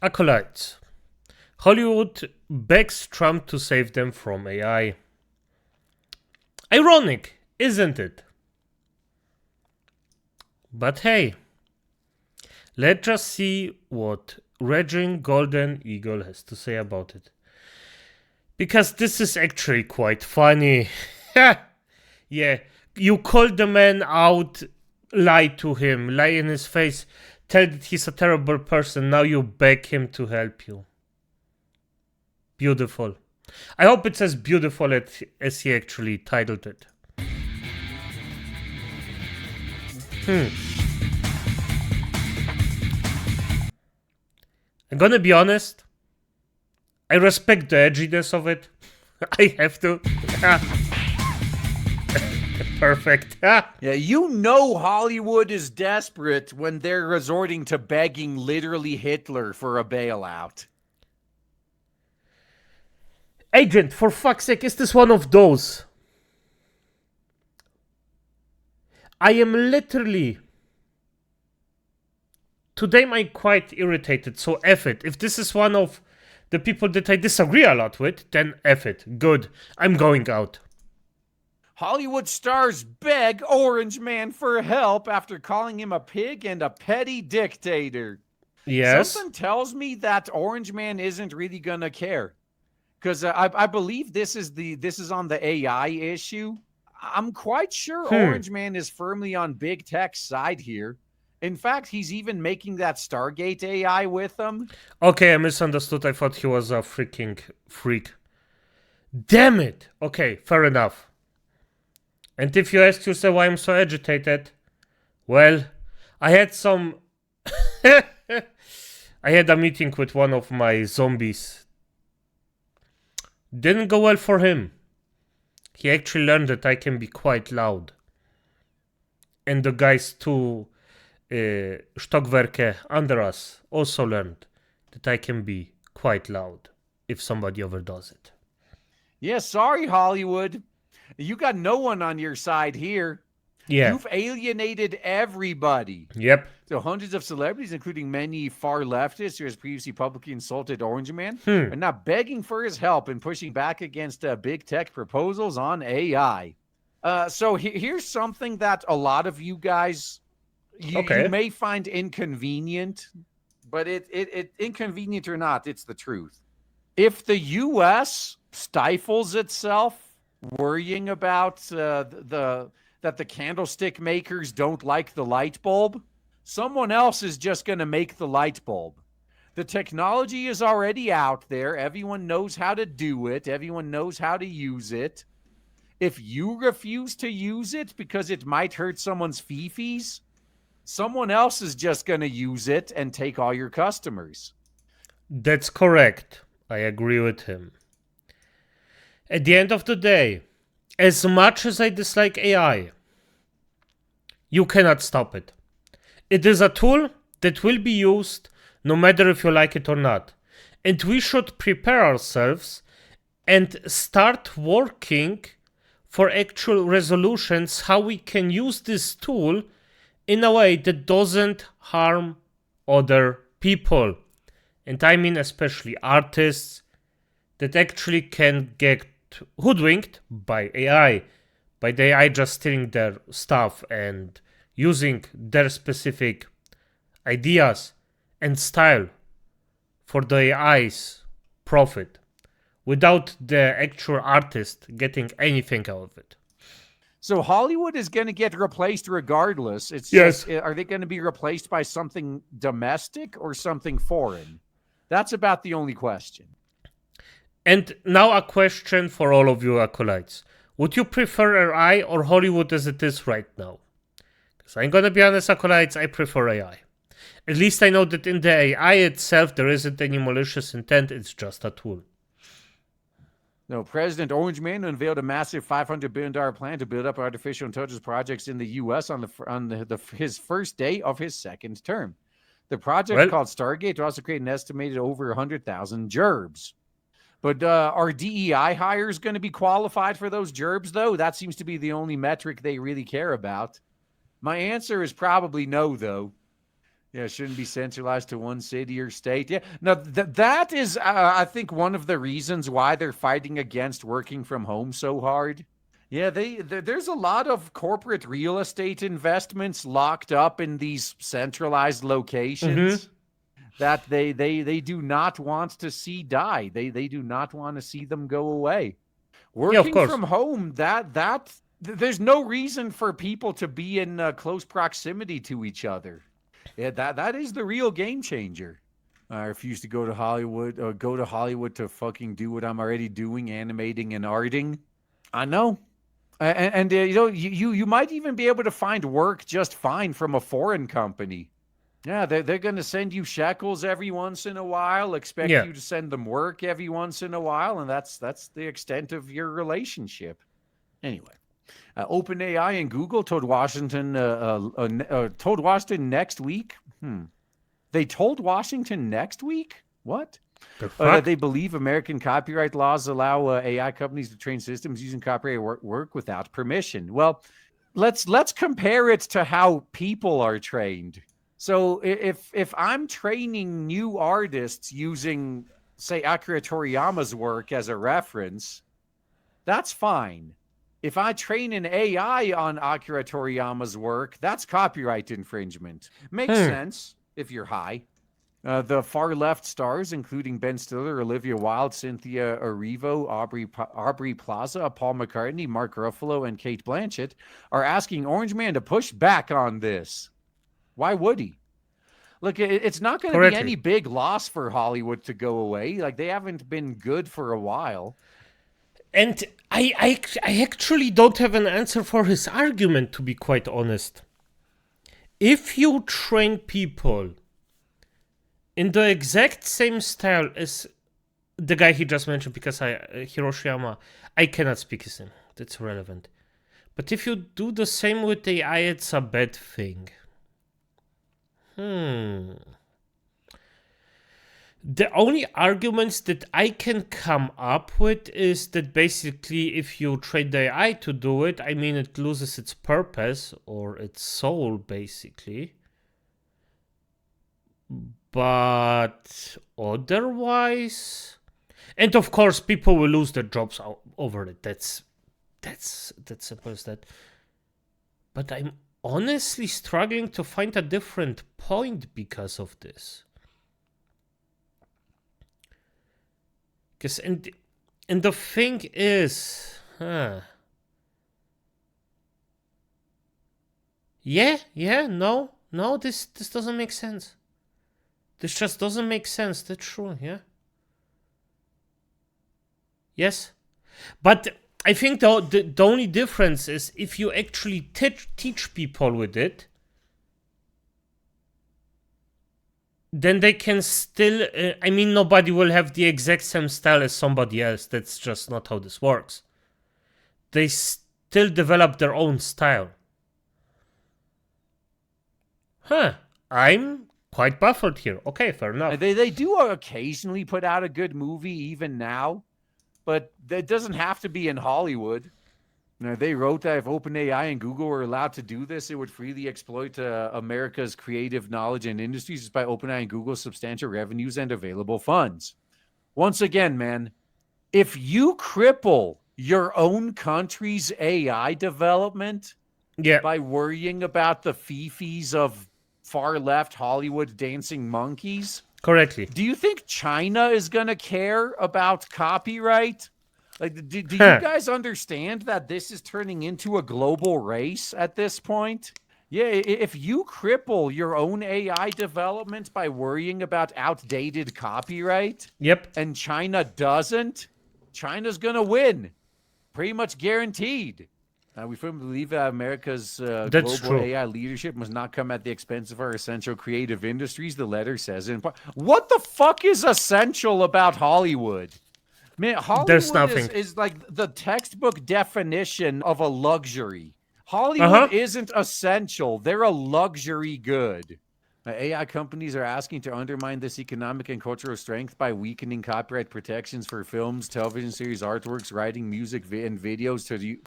Acolytes. Hollywood begs Trump to save them from AI. Ironic, isn't it? But hey, let's just see what Raging Golden Eagle has to say about it. Because this is actually quite funny. Yeah, you call the man out, lie to him, lie in his face, tell that he's a terrible person, now you beg him to help you. Beautiful. I hope it's as beautiful as he actually titled it. I'm gonna be honest. I respect the edginess of it. I have to. Perfect. Yeah, you know Hollywood is desperate when they're resorting to begging literally Hitler for a bailout. Agent, for fuck's sake, is this one of those? I am literally... Today I'm quite irritated, so F it. If this is one of the people that I disagree a lot with, then F it. Good. I'm going out. Hollywood stars beg Orange Man for help after calling him a pig and a petty dictator. Yes. Something tells me that Orange Man isn't really gonna care. Because I believe this is on the AI issue. I'm quite sure Orange Man is firmly on big tech's side here. In fact, he's even making that Stargate AI with them. Okay, I misunderstood. I thought he was a freaking freak. Damn it! Okay, fair enough. And if you ask yourself why I'm so agitated, well, I had some... I had a meeting with one of my zombies. Didn't go well for him. He actually learned that I can be quite loud. And the guys too... Stockwerke under us also learned that I can be quite loud if somebody overdoes it. Yeah, sorry, Hollywood. You got no one on your side here. Yeah. You've alienated everybody. Yep. So hundreds of celebrities, including many far leftists who has previously publicly insulted Orange Man, are now begging for his help and pushing back against big tech proposals on AI. So here's something that a lot of you guys... You may find inconvenient, but it inconvenient or not, it's the truth. If the U.S. stifles itself, worrying about that the candlestick makers don't like the light bulb, someone else is just going to make the light bulb. The technology is already out there. Everyone knows how to do it. Everyone knows how to use it. If you refuse to use it because it might hurt someone's fifis, someone else is just going to use it and take all your customers. That's correct. I agree with him. At the end of the day, as much as I dislike AI, you cannot stop it. It is a tool that will be used no matter if you like it or not. And we should prepare ourselves and start working for actual resolutions how we can use this tool in a way that doesn't harm other people. And I mean especially artists that actually can get hoodwinked by AI. By the AI just stealing their stuff and using their specific ideas and style for the AI's profit without the actual artist getting anything out of it. So Hollywood is going to get replaced regardless. It's yes. Just, are they going to be replaced by something domestic or something foreign? That's about the only question. And now a question for all of you acolytes. Would you prefer AI or Hollywood as it is right now? Because I'm going to be honest, acolytes, I prefer AI. At least I know that in the AI itself, there isn't any malicious intent. It's just a tool. No, President Orange Man unveiled a massive $500 billion plan to build up artificial intelligence projects in the U.S. on his first day of his second term. The project, called Stargate, will also create an estimated over 100,000 gerbs. But are DEI hires going to be qualified for those gerbs, though? That seems to be the only metric they really care about. My answer is probably no, though. Yeah, it shouldn't be centralized to one city or state. Yeah, no, that is, I think, one of the reasons why they're fighting against working from home so hard. Yeah, there's a lot of corporate real estate investments locked up in these centralized locations that they do not want to see die. They do not want to see them go away. Yeah, of Working course. from home, there's no reason for people to be in close proximity to each other. Yeah, that is the real game changer. I refuse to go to Hollywood to fucking do what I'm already doing, animating and arting. I know. And you might even be able to find work just fine from a foreign company. Yeah, they're going to send you shekels every once in a while, expect Yeah. you to send them work every once in a while, and that's the extent of your relationship. Anyway, OpenAI and Google told Washington next week. They told Washington next week? What? The That fuck? they believe American copyright laws allow AI companies to train systems using copyright work without permission. Well, let's compare it to how people are trained. So if I'm training new artists using, say, Akira Toriyama's work as a reference, that's fine. If I train an AI on Akira Toriyama's work, that's copyright infringement. Makes sense if you're high. The far left stars, including Ben Stiller, Olivia Wilde, Cynthia Erivo, Aubrey Plaza, Paul McCartney, Mark Ruffalo, and Kate Blanchett, are asking Orange Man to push back on this. Why would he? Look, it's not going to be any big loss for Hollywood to go away. Like, they haven't been good for a while. And I actually don't have an answer for his argument, to be quite honest. If you train people in the exact same style as the guy he just mentioned, because Hiroshima, I cannot speak his name. That's relevant. But if you do the same with AI, it's a bad thing. The only arguments that I can come up with is that basically if you train the AI to do it, I mean, it loses its purpose or its soul, basically. But otherwise, and of course, people will lose their jobs over it. That's simple as that. But I'm honestly struggling to find a different point because of this. Because and the thing is, no, this doesn't make sense. This just doesn't make sense. That's true, yeah. Yes, but I think the only difference is if you actually teach people with it, then they can still. I mean, nobody will have the exact same style as somebody else. That's just not how this works. They still develop their own style. I'm quite baffled here. Okay, fair enough. They do occasionally put out a good movie even now, but that doesn't have to be in Hollywood. Now, they wrote that if OpenAI and Google were allowed to do this, it would freely exploit America's creative knowledge and industries despite OpenAI and Google's substantial revenues and available funds. Once again, man, if you cripple your own country's AI development by worrying about the fifis of far left Hollywood dancing monkeys, correctly, do you think China is going to care about copyright? Like, do you guys understand that this is turning into a global race at this point? Yeah, if you cripple your own AI development by worrying about outdated copyright, and China doesn't, China's going to win. Pretty much guaranteed. We firmly believe that America's global AI leadership must not come at the expense of our essential creative industries, the letter says. What the fuck is essential about Hollywood? Man, Hollywood is like the textbook definition of a luxury. Hollywood isn't essential. They're a luxury good. AI companies are asking to undermine this economic and cultural strength by weakening copyright protections for films, television series, artworks, writing, music, and videos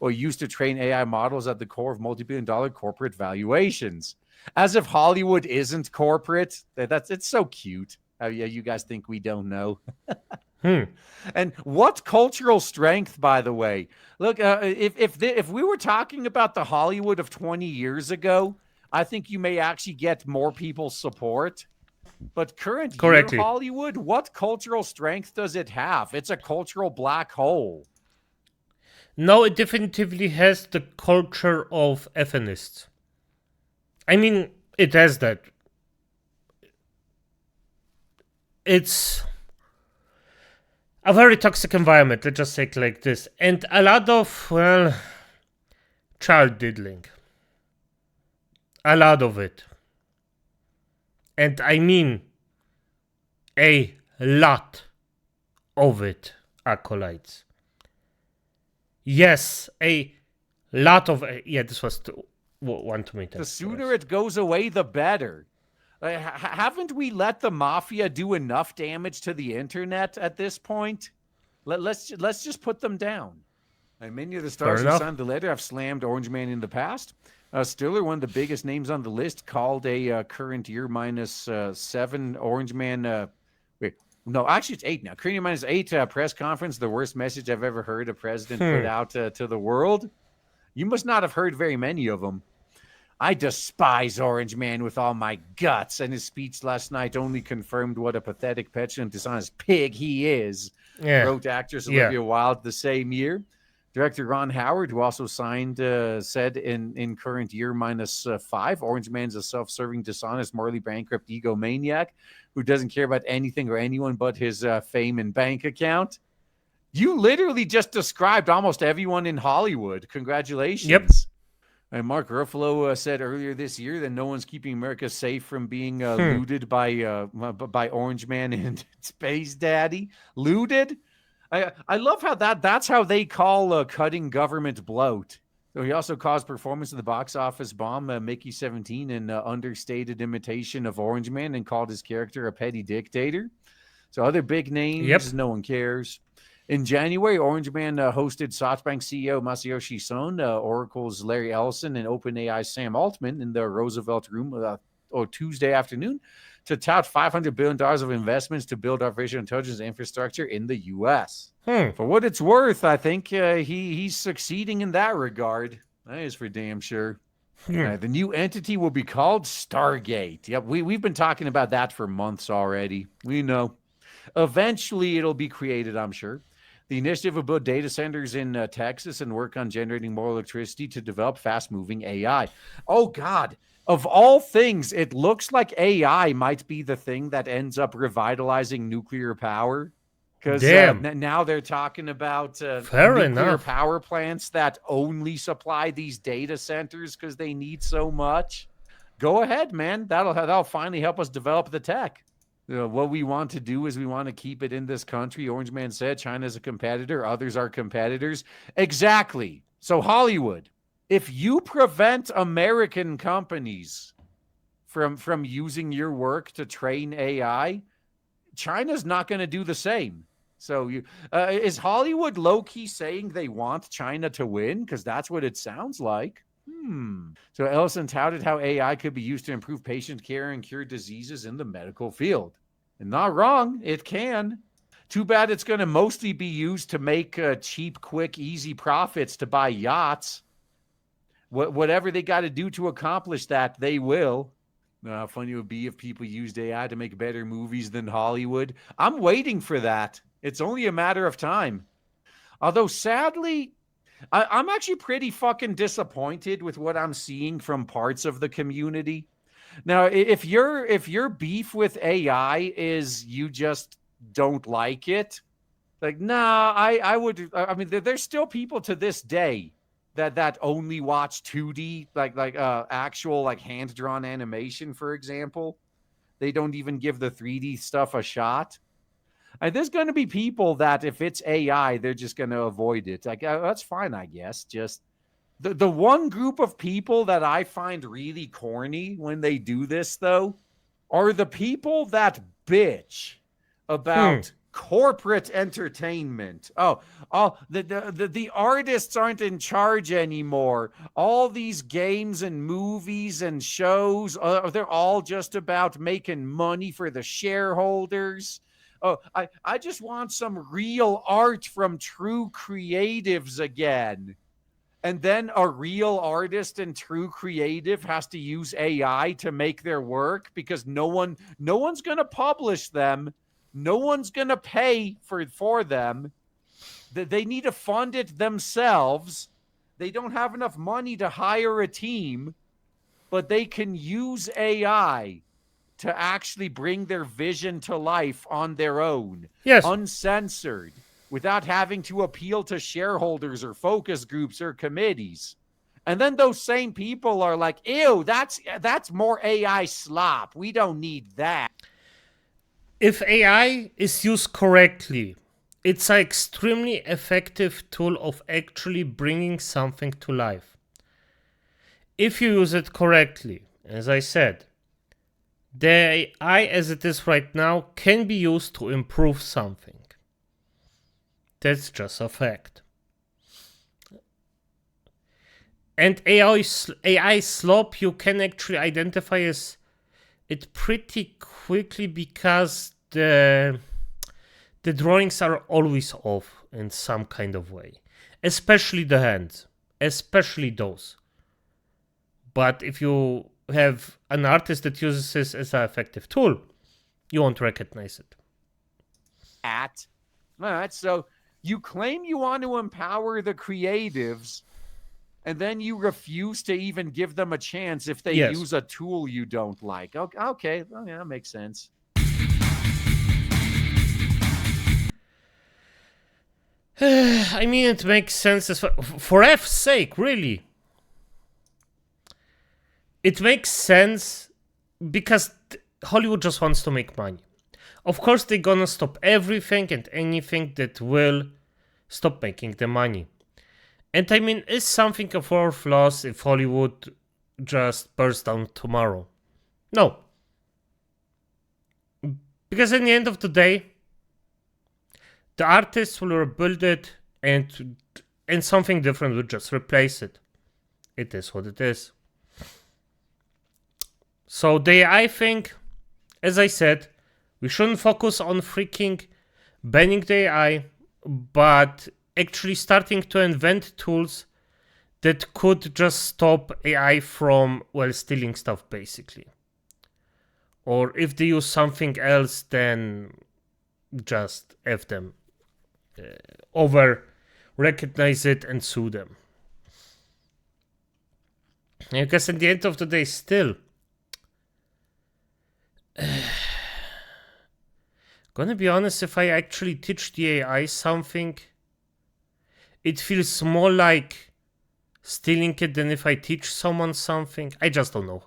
or used to train AI models at the core of multi-billion-dollar corporate valuations. As if Hollywood isn't corporate. It's so cute. Oh yeah, you guys think we don't know. And what cultural strength, by the way. Look, if we were talking about the Hollywood of 20 years ago, I think you may actually get more people's support. But current year Correctly. Hollywood, what cultural strength does it have? It's a cultural black hole. No, it definitively has the culture of ethnists. I mean, it has that. It's a very toxic environment, let's just say it like this. And a lot of, well, child diddling. A lot of it. And I mean a lot of it, acolytes. Yes, a lot of... Yeah, this was one too many times. The sooner it goes away, the better. Haven't we let the mafia do enough damage to the internet at this point? Let's just put them down. And many of the stars who signed the letter have slammed Orange Man in the past. Stiller, one of the biggest names on the list, called a current year -7 Orange Man. No, actually it's 8 now. Current year -8 press conference. The worst message I've ever heard a president put out to the world. You must not have heard very many of them. I despise Orange Man with all my guts, and his speech last night only confirmed what a pathetic, petulant, dishonest pig he is, wrote actress Olivia Wilde the same year. Director Ron Howard, who also signed, said in current year -5, Orange Man's a self-serving, dishonest, morally bankrupt egomaniac who doesn't care about anything or anyone but his fame and bank account. You literally just described almost everyone in Hollywood. Congratulations. Yep. And Mark Ruffalo said earlier this year that no one's keeping America safe from being looted by Orange Man and Space Daddy. Looted? I love how that's how they call cutting government bloat. So he also caused performance of the box office bomb Mickey 17 in understated imitation of Orange Man and called his character a petty dictator. So other big names, no one cares. In January, Orange Man hosted SoftBank CEO Masayoshi Son, Oracle's Larry Ellison, and OpenAI Sam Altman in the Roosevelt Room Tuesday afternoon to tout $500 billion of investments to build artificial intelligence infrastructure in the U.S. For what it's worth, I think he's succeeding in that regard. That is for damn sure. The new entity will be called Stargate. Yep, we've been talking about that for months already. We know. Eventually, it'll be created, I'm sure. The initiative will build data centers in Texas and work on generating more electricity to develop fast-moving AI. Oh, God. Of all things, it looks like AI might be the thing that ends up revitalizing nuclear power. Because now they're talking about nuclear power plants that only supply these data centers because they need so much. Go ahead, man. That'll finally help us develop the tech. What we want to do is we want to keep it in this country. Orange Man said China's a competitor. Others are competitors. Exactly. So Hollywood, if you prevent American companies from using your work to train AI, China's not going to do the same. So is Hollywood low-key saying they want China to win? Because that's what it sounds like. So Ellison touted how AI could be used to improve patient care and cure diseases in the medical field. And not wrong, it can. Too bad it's going to mostly be used to make cheap, quick, easy profits to buy yachts. Whatever they got to do to accomplish that, they will. How funny it would be if people used AI to make better movies than Hollywood. I'm waiting for that. It's only a matter of time. Although, sadly, I'm actually pretty fucking disappointed with what I'm seeing from parts of the community. Now, if your beef with AI is you just don't like it, like, nah, I mean, there's still people to this day that only watch 2D, like actual like hand-drawn animation, for example. They don't even give the 3D stuff a shot. And there's going to be people that if it's AI, they're just going to avoid it. Like, that's fine, I guess. Just the one group of people that I find really corny when they do this, though, are the people that bitch about corporate entertainment. Oh, all the artists aren't in charge anymore. All these games and movies and shows, they're all just about making money for the shareholders. Oh, I just want some real art from true creatives again. And then a real artist and true creative has to use AI to make their work because no one's going to publish them. No one's going to pay for them. They need to fund it themselves. They don't have enough money to hire a team, but they can use AI to actually bring their vision to life on their own, Yes. uncensored, without having to appeal to shareholders or focus groups or committees. And then those same people are like, ew, that's more AI slop. We don't need that. If AI is used correctly, it's an extremely effective tool of actually bringing something to life. If you use it correctly, as I said, the AI as it is right now can be used to improve something. That's just a fact. And AI slop you can actually identify as it pretty quickly because the drawings are always off in some kind of way. Especially the hands. Especially those. But if you have an artist that uses this as an effective tool, you won't recognize it. All right, so you claim you want to empower the creatives, and then you refuse to even give them a chance if they use a tool you don't like. Okay. Well, yeah, that makes sense. I mean, it makes sense for F's sake, really. It makes sense because Hollywood just wants to make money. Of course, they're gonna stop everything and anything that will stop making the money. And I mean, is something of our flaws if Hollywood just bursts down tomorrow? No. Because at the end of the day, the artists will rebuild it and something different will just replace it. It is what it is. So I think, as I said, we shouldn't focus on freaking banning the AI, but actually starting to invent tools that could just stop AI from, well, stealing stuff, basically. Or if they use something else, then just F them. Recognize it and sue them. Because at the end of the day, still, gonna be honest, if I actually teach the AI something, it feels more like stealing it than if I teach someone something. I just don't know.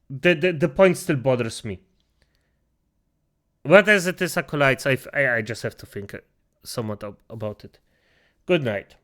The point still bothers me. But as it is, acolytes, I just have to think somewhat about it. Good night.